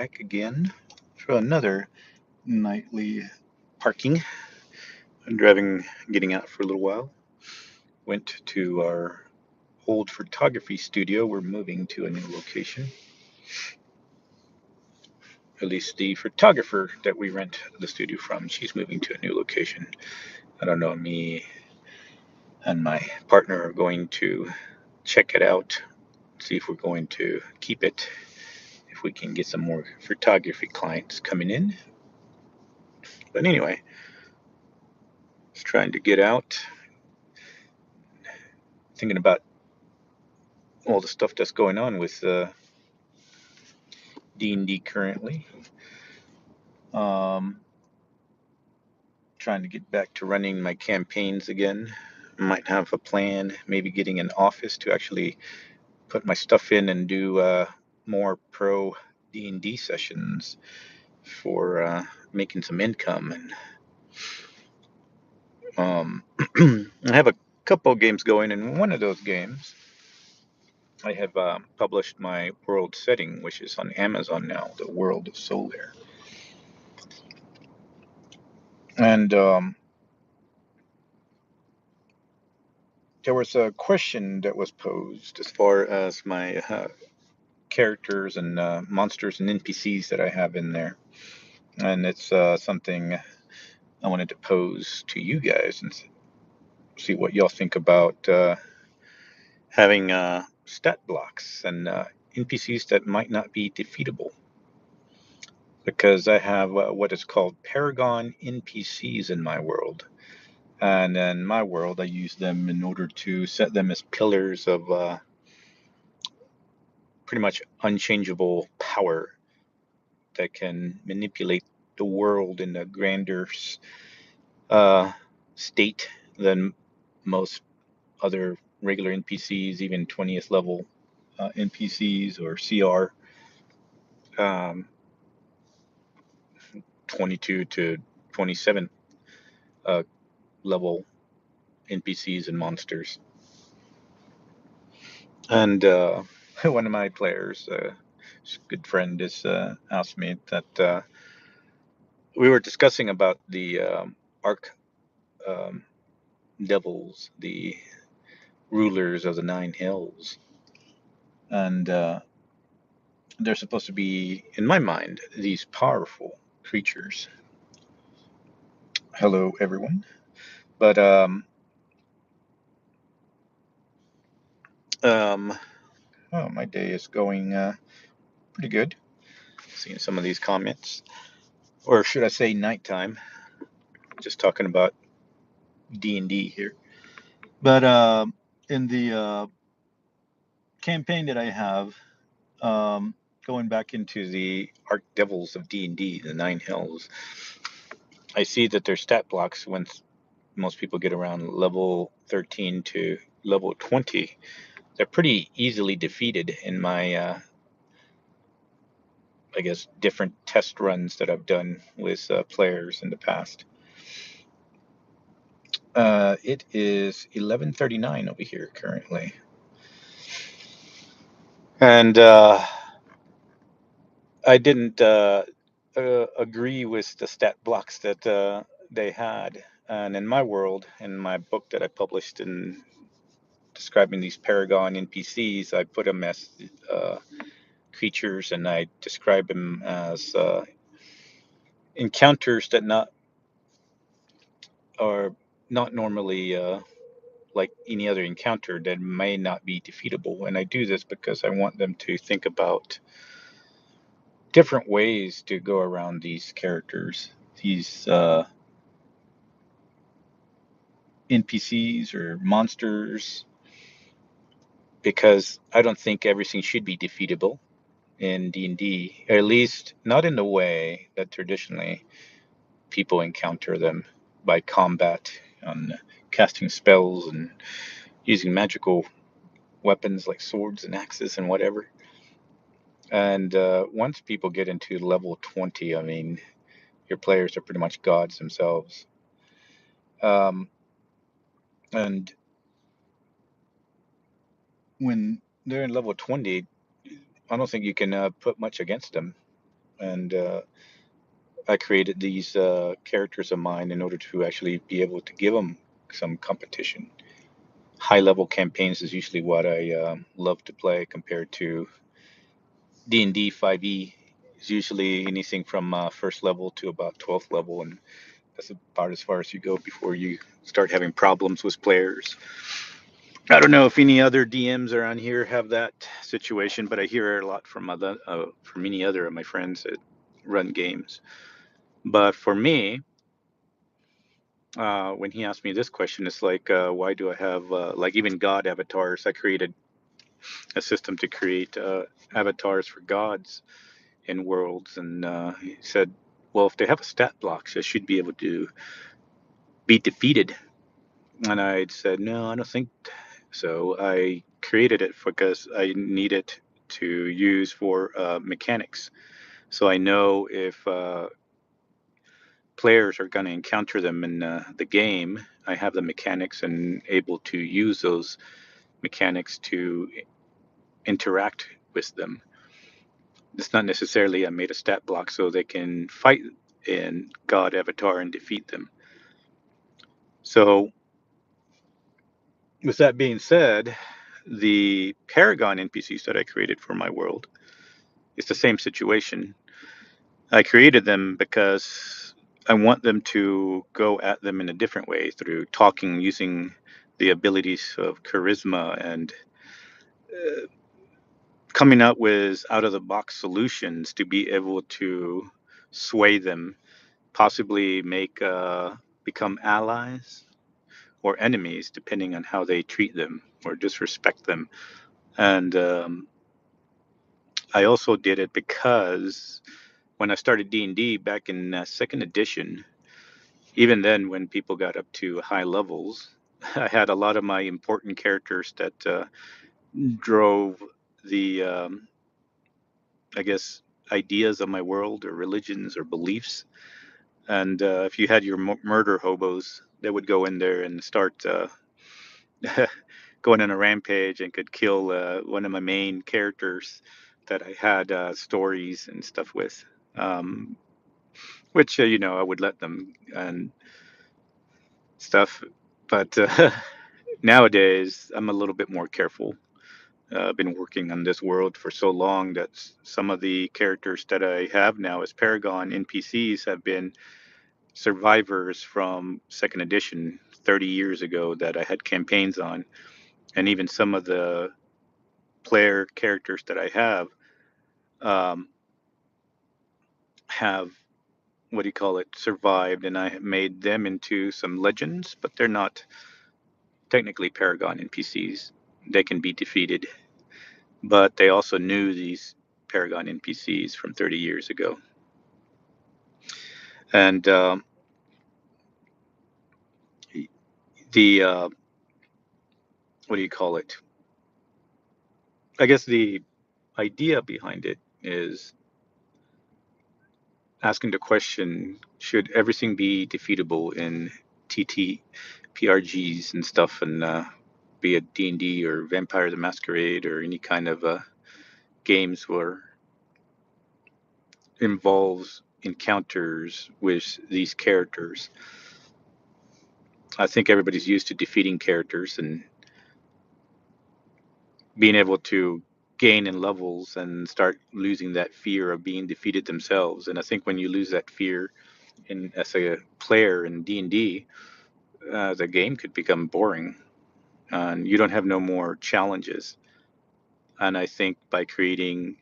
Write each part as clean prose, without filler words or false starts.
Back again for another nightly parking. I'm getting out for a little while. Went to our old photography studio. We're moving to a new location. At least the photographer that we rent the studio from, she's moving to a new location. I don't know, me and my partner are going to check it out, see if we're going to keep it, if we can get some more photography clients coming in. But anyway, just trying to get out, thinking about all the stuff that's going on with D&D currently. Um, Trying to get back to running my campaigns again. Might have a plan, maybe getting an office to actually put my stuff in and do more pro D&D sessions for making some income. And I have a couple of games going, and one of those games I have published my world setting, which is on Amazon now, the World of Solar. And there was a question that was posed as far as my characters and monsters and NPCs that I have in there. And it's something I wanted to pose to you guys and see what y'all think about having stat blocks and NPCs that might not be defeatable. Because I have what is called Paragon NPCs in my world. And in my world, I use them in order to set them as pillars of pretty much unchangeable power that can manipulate the world in a grander uh, state than most other regular NPCs, even 20th level NPCs or CR, 22 to 27 uh, level NPCs and monsters. And one of my players, a good friend, has asked me that we were discussing about the arc um, devils, the rulers of the nine hills, and they're supposed to be, in my mind, these powerful creatures. Hello, everyone. But um, oh, my day is going pretty good. Seeing some of these comments, or should I say, nighttime. Just talking about D&D here. But in the campaign that I have, going back into the Archdevils of D&D, the Nine Hells, I see that their stat blocks, when most people get around level 13 to level 20, they're pretty easily defeated in my, I guess, different test runs that I've done with players in the past. It is 11:39 over here currently. And I didn't agree with the stat blocks that they had. And in my world, in my book that I published in describing these Paragon NPCs, I put them as creatures, and I describe them as encounters that not are not normally like any other encounter that may not be defeatable. And I do this because I want them to think about different ways to go around these characters, these NPCs or monsters, because I don't think everything should be defeatable in D&D, or at least not in the way that traditionally people encounter them by combat and casting spells and using magical weapons like swords and axes and whatever. And once people get into level 20, I mean, your players are pretty much gods themselves. Um, and when they're in level 20, I don't think you can put much against them. and I created these characters of mine in order to actually be able to give them some competition. High level campaigns is usually what I love to play compared to D&D 5e. Is usually anything from first level to about 12th level, and that's about as far as you go before you start having problems with players. I don't know if any other DMs around here have that situation, but I hear it a lot from many other of my friends that run games. But for me, when he asked me this question, it's like, why do I have like even God avatars? I created a system to create avatars for gods in worlds, and he said, well, if they have a stat block, they should be able to be defeated. And I said, no, I don't think so. I created it because I need it to use for mechanics. So I know if players are going to encounter them in the game, I have the mechanics and able to use those mechanics to interact with them. It's not necessarily I made a stat block so they can fight in God Avatar and defeat them. So, with that being said, the Paragon NPCs that I created for my world, it's the same situation. I created them because I want them to go at them in a different way through talking, using the abilities of charisma and uh, coming up with out of the box solutions to be able to sway them, possibly make become allies or enemies depending on how they treat them or disrespect them. And I also did it because when I started D&D back in second edition, even then when people got up to high levels, I had a lot of my important characters that drove the I guess ideas of my world or religions or beliefs. And if you had your murder hobos, they would go in there and start going on a rampage and could kill one of my main characters that I had stories and stuff with, um, which I would let them and stuff. But nowadays, I'm a little bit more careful. I've been working on this world for so long that some of the characters that I have now as Paragon NPCs have been survivors from second edition 30 years ago that I had campaigns on. And even some of the player characters that I um, have what do you call it survived, and I made them into some legends, but they're not technically Paragon NPCs. They can be defeated, but they also knew these Paragon NPCs from 30 years ago. And the what do you call it? I guess the idea behind it is asking the question: should everything be defeatable in TT PRGs and stuff, and be it D&D or Vampire the Masquerade or any kind of games where involves encounters with these characters? I think everybody's used to defeating characters and being able to gain in levels and start losing that fear of being defeated themselves. And I think when you lose that fear in as a player in D&D, the game could become boring and you don't have no more challenges. And I think by creating,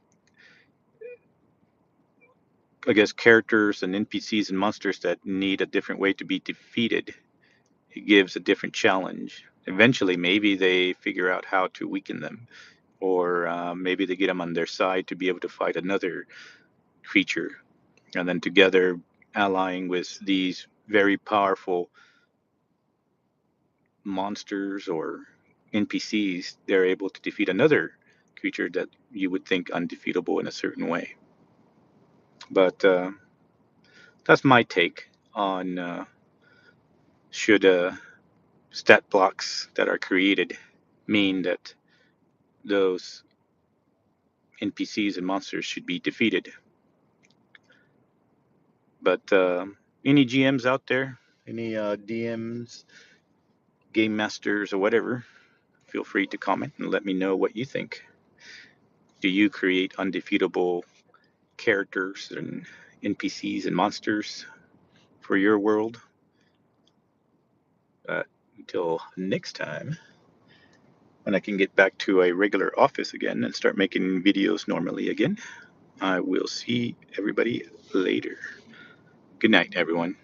I guess, characters and NPCs and monsters that need a different way to be defeated, it gives a different challenge. Eventually, maybe they figure out how to weaken them, or maybe they get them on their side to be able to fight another creature. And then together, allying with these very powerful monsters or NPCs, they're able to defeat another creature that you would think undefeatable in a certain way. But that's my take on should stat blocks that are created mean that those NPCs and monsters should be defeated. But any GMs out there, any DMs, game masters, or whatever, feel free to comment and let me know what you think. Do you create undefeatable characters and NPCs and monsters for your world? Until next time, when I can get back to a regular office again and start making videos normally again, I will see everybody later. Good night, everyone.